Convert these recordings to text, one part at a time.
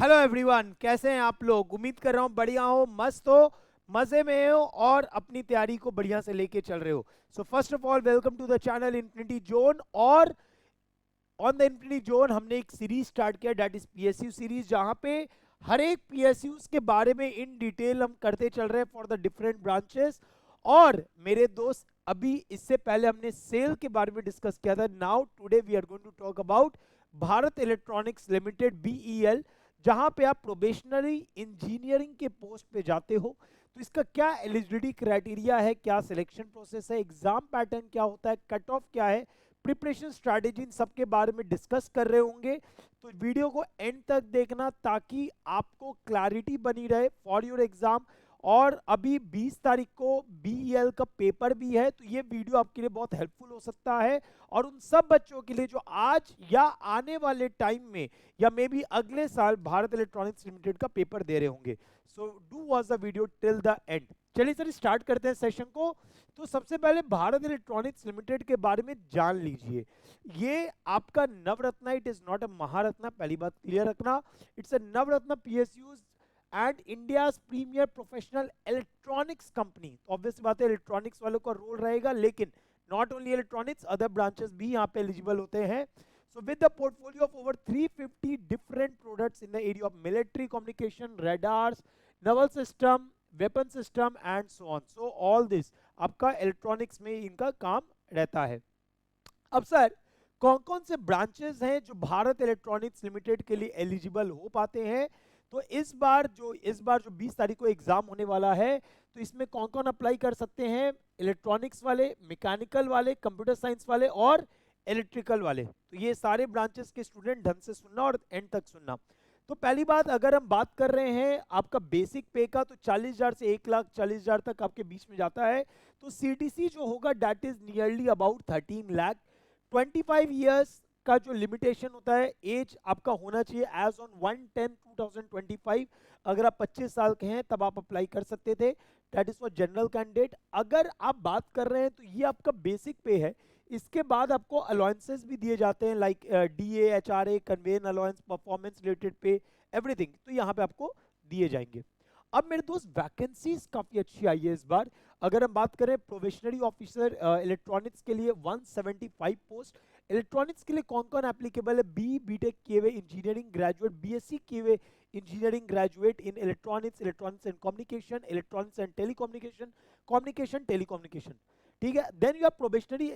Hello everyone, कैसे हैं आप लोग। उम्मीद कर रहा हूँ बढ़िया हो, मस्त हो, मजे में हो और अपनी तैयारी को बढ़िया से लेके चल रहे हो। So first of all welcome to the channel infinity zone. और ऑन द इन्फिनिटी जोन हमने एक सीरीज स्टार्ट किया, डेट इज पीएसयू सीरीज, जहां पे हर एक पीएसयूज के बारे में इन डिटेल हम करते चल रहे हैं फॉर द डिफरेंट ब्रांचेस। और मेरे दोस्त, अभी इससे पहले हमने सेल के बारे में डिस्कस किया था। Now today we are going to talk about Bharat electronics limited, BEL, जहां पे आप प्रोबेशनरी इंजीनियरिंग के पोस्ट पे जाते हो। तो इसका क्या एलिजिबिलिटी क्राइटेरिया है, क्या सिलेक्शन प्रोसेस है, एग्जाम पैटर्न क्या होता है, कट ऑफ क्या है, प्रिपरेशन स्ट्रैटेजी, इन सब के बारे में डिस्कस कर रहे होंगे। तो वीडियो को एंड तक देखना ताकि आपको क्लैरिटी बनी रहे फॉर योर एग्जाम। और अभी 20 तारीख को बीईएल का पेपर भी है, तो ये वीडियो आपके लिए बहुत हेल्पफुल हो सकता है। और उन सब बच्चों के लिए जो आज या आने वाले टाइम में या मे बी अगले साल भारत इलेक्ट्रॉनिक्स लिमिटेड का पेपर दे रहे होंगे। So do watch the video till the end. चलिए सर, स्टार्ट करते हैं सेशन को। तो सबसे पहले भारत इलेक्ट्रॉनिक्स लिमिटेड के बारे में जान लीजिए। ये आपका नवरत्न, इट इज नॉट अ महारत्न, पहली बात क्लियर रखना। It's a Navratna PSU and India's premier professional electronics company. Obvious बात है, इलेक्ट्रॉनिक्स वालों का रोल रहेगा, लेकिन not only electronics, other branches भी यहाँ पे एलिजिबल होते हैं। So with the portfolio of over 350 different products in the area of military communication, radars, naval system, weapon system and so on. So all this आपका electronics में इनका काम रहता है। अब सर, कौन कौन से ब्रांचेस हैं जो भारत इलेक्ट्रॉनिक्स लिमिटेड के लिए एलिजिबल हो पाते हैं। तो इस बार जो 20 तारीख को एग्जाम होने वाला है, तो इसमें कौन कौन अप्लाई कर सकते हैं। इलेक्ट्रॉनिक्स वाले, मैकेनिकल वाले, कंप्यूटर साइंस वाले और इलेक्ट्रिकल वाले। तो ये सारे ब्रांचेस के स्टूडेंट ढंग से सुनना और एंड तक सुनना। तो पहली बात, अगर हम बात कर रहे हैं आपका बेसिक पे का, तो 40,000 से 1,40,000 तक आपके बीच में जाता है। तो सीटीसी जो होगा that is nearly about 13 lakh. 25 years का जो लिमिटेशन होता है, एज आपका होना चाहिए एज ऑन 1/10/2025। अगर आप 25 साल के हैं तब आप अप्लाई कर सकते थे, that is for general candidate. अगर आप बात कर रहे हैं तो ये आपका बेसिक पे है। इसके बाद आपको अलाउंसेस भी दिए जाते हैं, like DA, HRA, conveyance allowance, performance related pay, everything, तो यहाँ पे आपको दिए जाएंगे। अब मेरे दोस्त, वैकेंसीज काफी अच्छी आई है इस बार। अगर हम बात करें प्रोबेशनरी ऑफिसर इलेक्ट्रॉनिक्स के लिए 175 पोस्ट। इलेक्ट्रॉनिक्स के लिए कौन कौन एप्लीकेबल है। बीटेक किए हुए इंजीनियरिंग ग्रेजुएट, बीएससी किए हुए engineering graduate in electronics, electronics and communication, electronics and telecommunication, communication telecommunication, ठीक है। Then you are probationary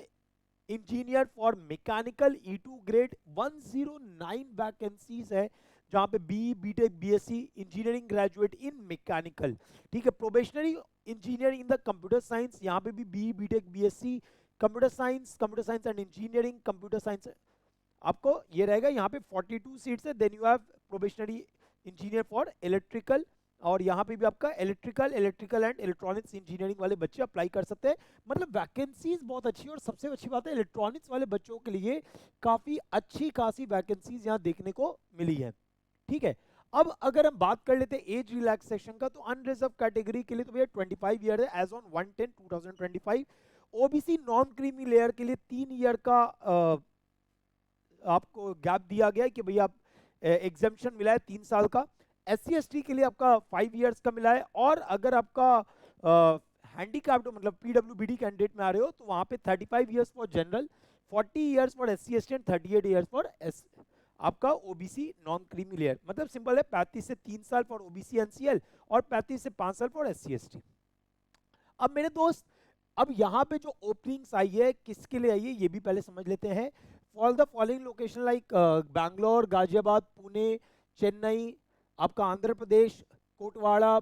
engineer for mechanical E2 grade, 109 vacancies है, जहां पे BTech, BSc engineering graduate in mechanical, ठीक है। Probationary engineer in the computer science, यहाँ पे भी BTech, BSc computer science and engineering computer science आपको ये रहेगा। यहाँ पे 42 सीट्स है। Then you have probationary engineer for electrical, और यहाँ पे भी आपका इलेक्ट्रिकल एंड इलेक्ट्रॉनिक्स इंजीनियरिंग वाले बच्चे अप्लाई कर सकते हैं। मतलब वैकेंसीज बहुत अच्छी है। और सबसे अच्छी बात है, इलेक्ट्रॉनिक्स वाले बच्चों के लिए काफी अच्छी खासी वैकेंसीज यहाँ देखने को मिली है, ठीक है। अब अगर हम बात कर लेते हैं एज रिलैक्सेशन का, तो अनरिजर्व कैटेगरी के लिए तो भैया 25 ईयर है age on 1/10/2025। OBC non creamy layer के लिए 3 ईयर का आपको गैप दिया गया है कि भैया एग्जेम्पशन मिला है 3 साल का। SC/ST के लिए आपका 5 इयर्स का मिला है। और अगर आपका हैंडीकैप्ड मतलब पीडब्ल्यूबीडी कैंडिडेट में आ रहे हो, तो वहां पे 35 years for general, 40 years for SC/ST and 38 years for आपका ओबीसी नॉन क्रीमी लेयर। मतलब सिंपल है, 35 से 3 साल फॉर ओबीसी एनसीएल और 35 से 5 साल फॉर SC/ST। अब मेरे दोस्त, अब यहाँ पे जो ओपनिंग्स आई है किसके लिए आई है ये भी पहले समझ लेते हैं। For the following location like Bangalore, Ghaziabad, Pune, Chennai, आपका आंध्र प्रदेश, कोटवाड़ा,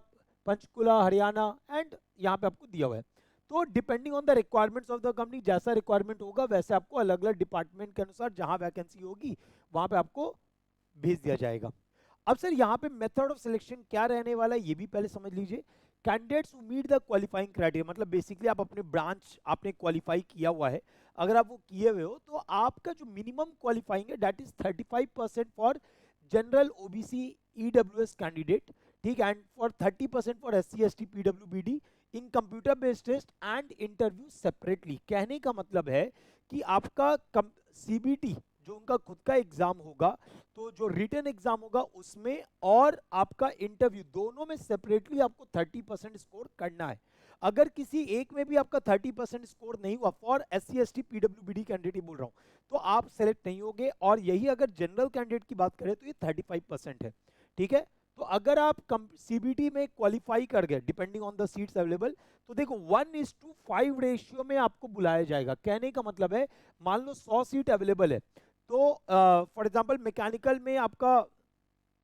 पंचकुला, हरियाणा, एंड यहाँ पे आपको दिया हुआ है। तो depending on the requirements of the company, जैसा रिक्वायरमेंट होगा वैसे आपको अलग अलग डिपार्टमेंट के अनुसार जहां वैकेंसी होगी वहां पे आपको भेज दिया जाएगा। अब सर, यहाँ पे मेथड ऑफ सिलेक्शन क्या रहने वाला है ये भी पहले समझ लीजिए। Candidates who meet the qualifying criteria, मतलब बेसिकली आप अपने ब्रांच आपने क्वालिफाई किया हुआ है, अगर आप वो किए हुए हो तो आपका जो मिनिमम क्वालिफाइंग है that is 35% for general OBC EWS candidate, ठीक है, एंड फॉर 30% फॉर SC/ST पीडब्ल्यूबीडी in computer based test and interview separately. कहने का मतलब है कि आपका CBT जो उनका खुद का एग्जाम होगा, तो तो जो रिटन एग्जाम होगा उसमें और आपका इंटरव्यू दोनों में सेपरेटली आपको 30% स्कोर करना है। अगर किसी एक में भी आपका 30% स्कोर नहीं हुआ, for SC ST PWBD candidate ही बोल रहा हूं, तो आप सेलेक्ट नहीं होगे। और यही अगर जनरल कैंडिडेट की बात करें तो ये 35% है। ठीक है, तो अगर आप CBT में क्वालिफाई कर गए depending on the seats available, तो देखो 1:5 रेशियो में आपको बुलाया जाएगा। कहने का मतलब है मान लो 100 सीट अवेलेबल है, तो फॉर एग्जांपल मैकेनिकल में आपका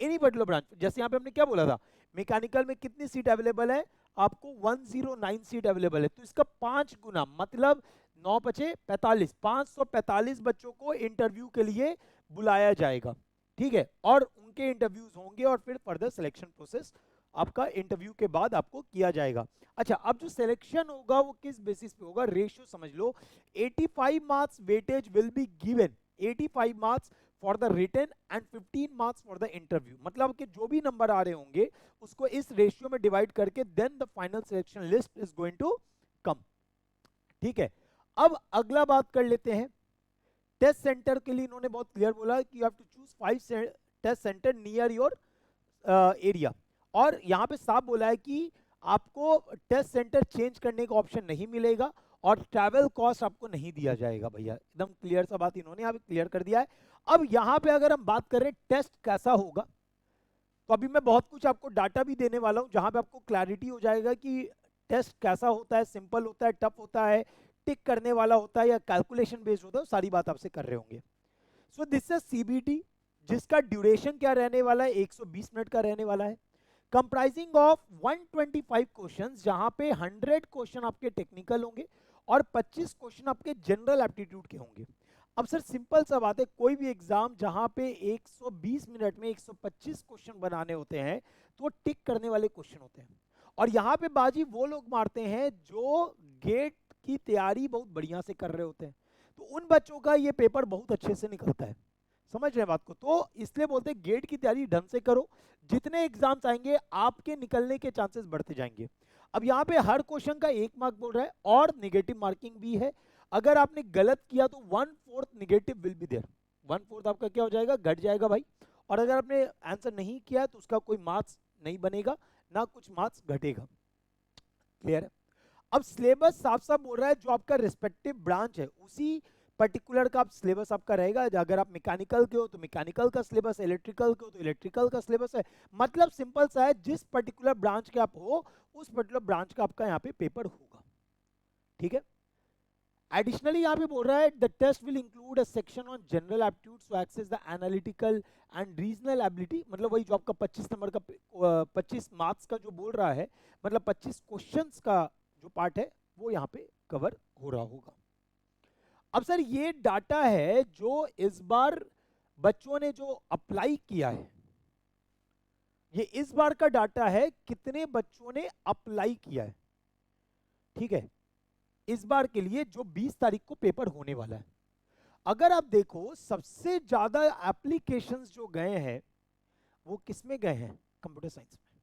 एनी पर्टिकुलर ब्रांच, जैसे यहाँ पे हमने क्या बोला था, मैकेनिकल में कितनी सीट अवेलेबल है, आपको 109 सीट अवेलेबल है, तो इसका 5 गुना मतलब 9 बचे 45, 545 बच्चों को इंटरव्यू के लिए बुलाया जाएगा। ठीक है, और उनके इंटरव्यूज होंगे और फिर फर्दर सिलेक्शन प्रोसेस आपका इंटरव्यू के बाद आपको किया जाएगा। अच्छा, अब जो सिलेक्शन होगा वो किस बेसिस पे होगा, रेशियो समझ लो। 85 marks weightage will be given, 85 marks for the written and 15 marks for the interview. मतलब कि जो भी नंबर आ रहे होंगे उसको इस रेशियो में डिवाइड करके then the final selection list is going to come. ठीक है, अब अगला बात कर लेते हैं टेस्ट सेंटर के लिए। इन्होंने बहुत क्लियर बोला कि you have to choose 5 test centre near your area, और यहाँ पे साफ बोला है कि आपको टेस्ट सेंटर चेंज करने का ऑप्शन नहीं मिलेगा और ट्रैवल कॉस्ट आपको नहीं दिया जाएगा। भैया एकदम क्लियर सा बात इन्होंने यहाँ पे क्लियर कर दिया है। अब यहाँ पे अगर हम बात करें टेस्ट कैसा होगा, तो अभी मैं बहुत कुछ आपको डाटा भी देने वाला हूँ जहाँ पे आपको क्लैरिटी हो जाएगा कि टेस्ट कैसा होता है, सिंपल होता है, टफ होता है, टिक करने वाला होता है या कैलकुलेशन बेस्ड होता है, सारी बात आपसे कर रहे होंगे। सो दिस इज CBT, जिसका ड्यूरेशन क्या रहने वाला है, 120 मिनट का रहने वाला है, कंप्राइजिंग ऑफ 125 क्वेश्चंस, जहां पे 100 क्वेश्चन आपके टेक्निकल होंगे और 25 क्वेश्चन आपके जनरल एप्टीट्यूड के होंगे। अब सर सिंपल सा बात है, कोई भी एग्जाम जहां पे 120 मिनट में 125 क्वेश्चन बनाने होते हैं तो टिक करने वाले क्वेश्चन होते हैं, और यहाँ पे बाजी वो लोग मारते हैं जो गेट की तैयारी बहुत बढ़िया से कर रहे होते हैं, तो उन बच्चों का ये पेपर बहुत अच्छे से निकलता है। समझ रहे हैं बात को, तो इसलिए बोलते हैं गेट की तैयारी ढंग से करो, जितने एग्जाम्स आएंगे आपके निकलने के चांसेस बढ़ते जाएंगे। अब यहाँ पे हर क्वेश्चन का 1 मार्क बोल रहा है और नेगेटिव मार्किंग भी है। अगर आपने गलत किया तो 1/4 नेगेटिव विल बी देयर, 1/4 आपका क्या हो जाएगा, घट जाएगा भाई। और अगर आपने आंसर नहीं किया तो उसका कोई मार्क्स नहीं बनेगा, ना कुछ मार्क्स घटेगा। क्लियर है। अब सिलेबस साफ साफ बोल रहा है जो आपका रिस्पेक्टिव ब्रांच है उसी पर्टिकुलर का आप सिलेबस आपका रहेगा। अगर आप मैकेनिकल के हो तो मैकेनिकल का सिलेबस, इलेक्ट्रिकल के हो तो इलेक्ट्रिकल का सिलेबस है। मतलब सिंपल सा है, जिस पर्टिकुलर ब्रांच के आप हो उस पर्टिकुलर ब्रांच का आपका यहाँ पे पेपर होगा। ठीक है, एडिशनली यहाँ पे बोल रहा है the test will include a section on general aptitude to access the analytical and regional ability. मतलब वही जो आपका 25 नंबर का 25 मार्क्स का जो बोल रहा है, मतलब 25 क्वेश्चंस का जो पार्ट है वो यहाँ पे कवर हो रहा होगा। अब सर ये डाटा है जो इस बार बच्चों ने जो अप्लाई किया है, ये इस बार का डाटा है कितने बच्चों ने अप्लाई किया है। ठीक है, इस बार के लिए जो 20 तारीख को पेपर होने वाला है। अगर आप देखो सबसे ज्यादा एप्लीकेशंस जो गए हैं वो किसमें गए हैं, कंप्यूटर साइंस में।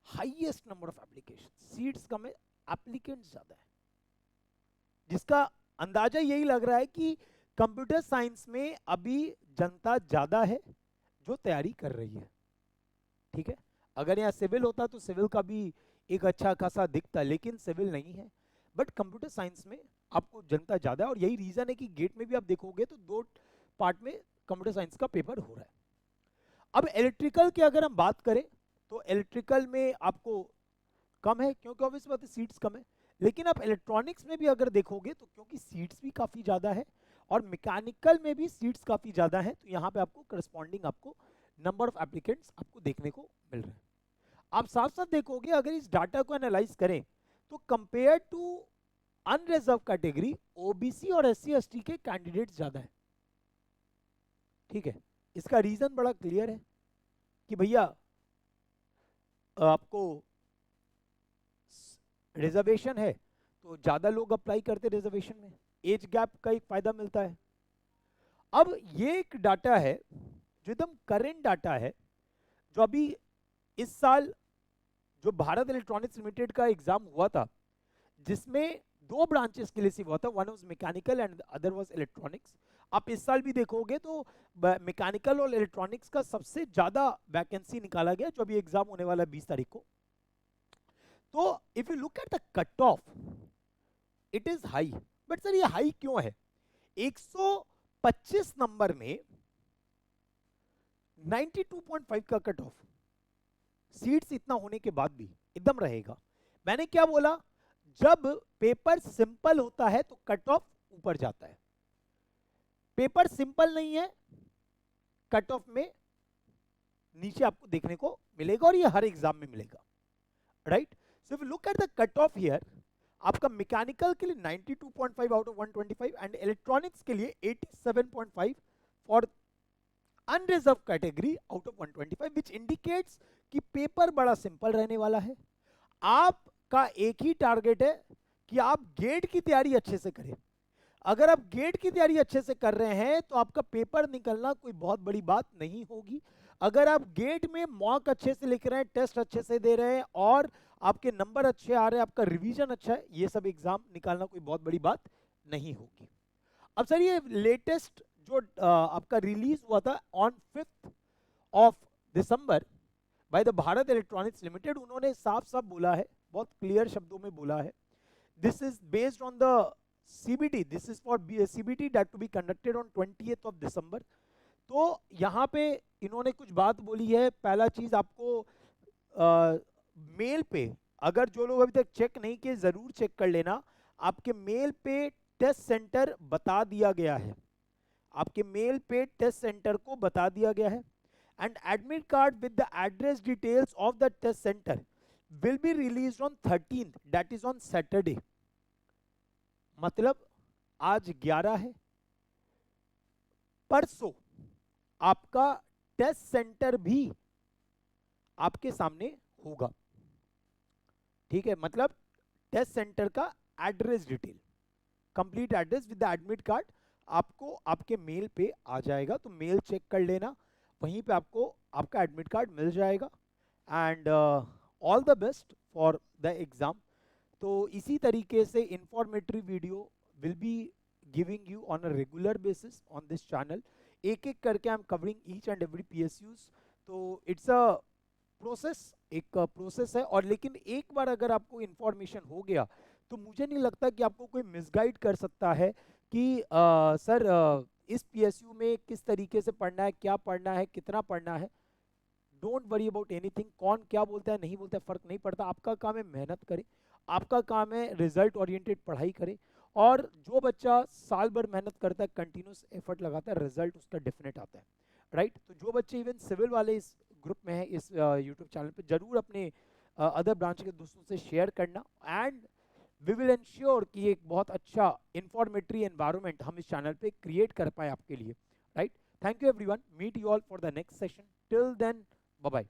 Highest number of application, seats कम है, एप्लीकेंट्स ज्यादा है, जिसका अंदाजा यही लग रहा है कि कंप्यूटर साइंस में अभी जनता ज्यादा है जो तैयारी कर रही है। ठीक है, अगर यहाँ सिविल होता तो सिविल का भी एक अच्छा खासा दिखता, लेकिन सिविल नहीं है, बट कंप्यूटर साइंस में आपको जनता ज्यादा है। और यही रीजन है कि गेट में भी आप देखोगे तो 2 पार्ट में कंप्यूटर साइंस का पेपर हो रहा है। अब इलेक्ट्रिकल की अगर हम बात करें तो इलेक्ट्रिकल में आपको कम है क्योंकि ऑब्वियस बात है सीट्स कम है, लेकिन आप इलेक्ट्रॉनिक्स में भी अगर देखोगे तो क्योंकि सीट्स भी काफी ज्यादा है और मैकेनिकल में भी सीट्स काफी ज्यादा है, तो यहाँ पे आपको करस्पॉन्डिंग आपको नंबर ऑफ एप्लीकेंट्स आपको देखने को मिल रहे हैं। आप साथ साथ देखोगे अगर इस डाटा को एनालाइज करें तो compare to unreserved category OBC और SC ST के कैंडिडेट्स ज्यादा है। ठीक है, इसका रीजन बड़ा क्लियर है कि भैया आपको रिजर्वेशन है तो ज्यादा लोग अप्लाई करते रिजर्वेशन में, एज गैप का एक फायदा मिलता है। अब ये एक डाटा है जो एकदम करेंट डाटा है, जो अभी इस साल जो भारत इलेक्ट्रॉनिक्स लिमिटेड का एग्जाम हुआ था जिसमें 2 ब्रांचेस के लिए सिर्फ हुआ था, one was mechanical and other was electronics. आप इस साल भी देखोगे तो मैकेनिकल और इलेक्ट्रॉनिक्स का सबसे ज्यादा वैकेंसी निकाला गया, जो अभी एग्जाम होने वाला है 20 तारीख को। तो if you look at the cut off, it is high. But sir ये हाई क्यों है? 125 नंबर में 92.5 का कट ऑफ, सीट्स इतना होने के बाद भी एकदम रहेगा। मैंने क्या बोला? जब पेपर सिंपल होता है तो कट ऑफ ऊपर जाता है, पेपर सिंपल नहीं है कट ऑफ में नीचे आपको देखने को मिलेगा, और ये हर एग्जाम में मिलेगा, right? So if you look at the cut off here, आपका मैकेनिकल के लिए 92.5 आउट ऑफ 125 एंड इलेक्ट्रॉनिक्स के लिए 87.5 for unreserved category out of 125, which indicates कि पेपर बड़ा सिंपल रहने वाला है। आपका एक ही टारगेट है कि आप गेट की तैयारी अच्छे से करें। अगर आप गेट की तैयारी अच्छे से कर रहे हैं तो आपका पेपर निकलना कोई बहुत बड़ी बात नहीं होगी। अगर आप गेट में मॉक अच्छे से लिख रहे हैं, टेस्ट अच्छे से दे रहे हैं और आपके नंबर अच्छे आ रहे हैं, आपका रिवीजन अच्छा है, ये सब एग्जाम निकालना कोई बहुत बड़ी बात नहीं होगी। अब सर ये लेटेस्ट जो आपका रिलीज हुआ था on 5th of December by the Bharat electronics limited, उन्होंने साफ साफ बोला है, बहुत क्लियर शब्दों में बोला है, this is based on the CBT, this is for CBT that to be conducted on 20th of December। तो यहाँ पे इन्होंने कुछ बात बोली है। पहला चीज आपको मेल पे, अगर जो लोग अभी तक चेक नहीं किए जरूर चेक कर लेना, आपके मेल पे टेस्ट सेंटर बता दिया गया है, आपके मेल पे टेस्ट सेंटर को बता दिया गया है। And admit card with the address details of the test centre will be release on 13th, that is on Saturday. मतलब आज 11 है, परसों आपका टेस्ट सेंटर भी आपके सामने होगा, ठीक है? मतलब टेस्ट सेंटर का address detail, complete address with the admit card आपको आपके मेल पे आ जाएगा। तो मेल चेक कर लेना, वहीं पे आपको आपका एडमिट कार्ड मिल जाएगा। And all the best for the exam. तो इसी तरीके से informatory video will be giving you on a regular basis on this channel. एक एक करके I am covering each and every PSUs। तो इट्स अ प्रोसेस, एक प्रोसेस है। और लेकिन एक बार अगर आपको इंफॉर्मेशन हो गया तो मुझे नहीं लगता कि आपको कोई मिसगाइड कर सकता है कि सर इस PSU में किस तरीके से पढ़ना है, क्या पढ़ना है, कितना पढ़ना है। डोंट वरी अबाउट एनीथिंग, कौन क्या बोलता है नहीं बोलता है फर्क नहीं पड़ता। आपका काम है मेहनत करें, आपका काम है रिजल्ट ओरिएंटेड पढ़ाई करें, और जो बच्चा साल भर मेहनत करता है, कंटिन्यूस एफर्ट लगाता है, रिजल्ट उसका डेफिनेट आता है, राइट? तो जो बच्चे इवन सिविल वाले इस ग्रुप में है, इस यूट्यूब चैनल पे, जरूर अपने अदर ब्रांच के दोस्तों से शेयर करना। एंड वी विल इंश्योर कि एक बहुत अच्छा इंफॉर्मेटरी एनवायरनमेंट हम इस चैनल पे क्रिएट कर पाए आपके लिए, right? Thank you everyone, meet you all for the next session. Till then, bye bye.